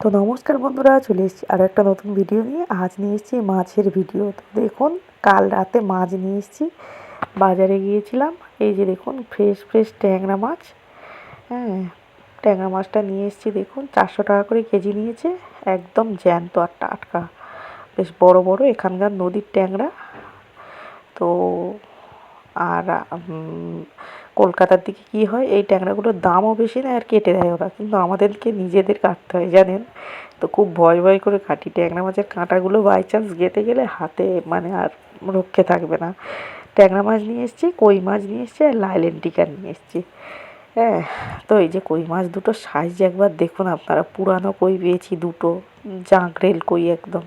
তো নমস্কার বন্ধুরা, চলে এসেছি আরও একটা নতুন ভিডিও নিয়ে। আজ নিয়ে এসেছি মাছের ভিডিও। তো দেখুন, কাল রাতে মাছ নিয়ে এসেছি, বাজারে গিয়েছিলাম। এই যে দেখুন, ফ্রেশ ফ্রেশ ট্যাংরা মাছ। হ্যাঁ, ট্যাংরা মাছটা নিয়ে এসেছি। দেখুন 400 টাকা করে কেজি নিয়েছে, একদম জ্যান্ত আর টাটকা, বেশ বড় বড় এখানকার নদীর ট্যাংরা। তো আর কলকাতার দিকে কী হয়, এই ট্যাংরাগুলোর দামও বেশি না, আর কেটে দেয় ওরা, কিন্তু আমাদেরকে নিজেদের কাটতে হয় জানেন। তো খুব ভয় ভয় করে কাটি। ট্যাংরা মাছের কাঁটাগুলো বাই চান্স গেঁথে গেলে হাতে মানে আর রক্ষে থাকবে না। ট্যাংরা মাছ নিয়ে এসেছি, কই মাছ নিয়ে এসেছি, আর লাইলেন টিকা নিয়ে এসেছি। হ্যাঁ, তো এই যে কই মাছ দুটো সাইজ একবার দেখুন আপনারা। পুরানো কই পেয়েছি দুটো, জাঁকড়েল কই একদম।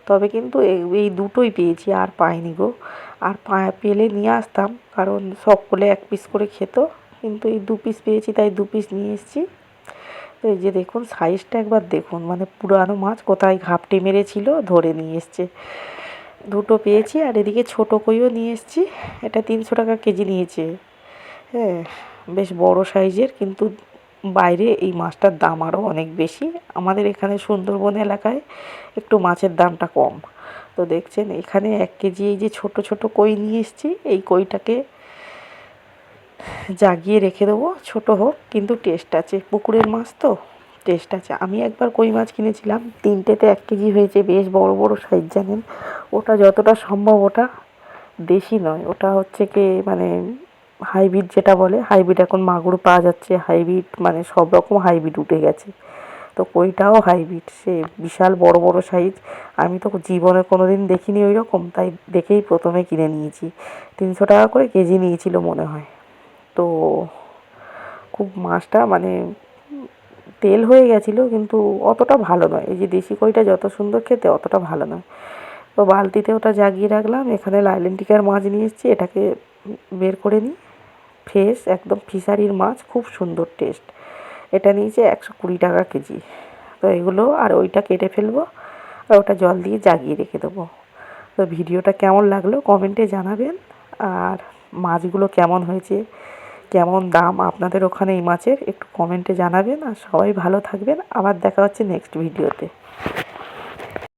তবে কিন্তু এই দুটোই পেয়েছি, আর পাইনি গো। আর পেলে নিয়ে আসতাম, কারণ সকলে এক পিস করে খেত, কিন্তু এই 2 পিস পেয়েছি তাই 2 পিস নিয়ে এসেছি। তো এই যে দেখুন সাইজটা একবার দেখুন, মানে পুরানো মাছ কোথায় ঘাপটি মেরেছিল ধরে নিয়ে এসছে। দুটো পেয়েছি, আর এদিকে ছোটো কইও নিয়ে এসেছি। এটা 300 টাকা কেজি নিয়েছে। হ্যাঁ, বেশ বড় সাইজের, কিন্তু বাইরে এই মাছটার দাম আরও অনেক বেশি। আমাদের এখানে সুন্দরবন এলাকায় একটু মাছের দামটা কম। তো দেখছেন এখানে 1 কেজি এই যে ছোট ছোট কই নিয়ে এসেছি। এই কইটাকে জাগিয়ে রেখে দেবো, ছোটো হোক কিন্তু টেস্ট আছে, পুকুরের মাছ তো টেস্ট আছে। আমি একবার কই মাছ কিনেছিলাম, 3টেতে 1 কেজি হয়েছে, বেশ বড় বড় সাইজ জানেন। ওটা যতটা সম্ভব ওটা দেশি নয়, ওটা হচ্ছে কি মানে হাইব্রিড, যেটা বলে হাইব্রিড। এখন মাগুর পাওয়া যাচ্ছে হাইব্রিড, মানে সব রকম হাইব্রিড উঠে গেছে। তো কইটাও হাইব্রিড, সে বিশাল বড় বড় সাইজ। আমি তো জীবনে কোনো দিন দেখিনি ওই রকম, তাই দেখেই প্রথমে কিনে নিয়েছি। 300 টাকা করে কেজি নিয়েছিল মনে হয়। তো খুব মাছটা মানে তেল হয়ে গেছিলো, কিন্তু অতটা ভালো নয়। এই যে দেশি কইটা যত সুন্দর খেতে, অতটা ভালো নয়। তো বালতিতে ওটা জাগিয়ে রাখলাম। এখানে লাইলেন টিকার মাছ নিয়ে এসেছি, এটাকে বের করে নিই। ফ্রেশ একদম ফিশারির মাছ, খুব সুন্দর টেস্ট। এটা নিয়েছে 120 টাকা কেজি। তো এগুলো আর ওইটা কেটে ফেলবো, আর ওটা জল দিয়ে জাগিয়ে রেখে দেবো। তো ভিডিওটা কেমন লাগলো কমেন্টে জানাবেন। আর মাছগুলো কেমন হয়েছে, কেমন দাম আপনাদের ওখানে এই মাছের, একটু কমেন্টে জানাবেন। আর সবাই ভালো থাকবেন। আবার দেখা হচ্ছে নেক্সট ভিডিওতে।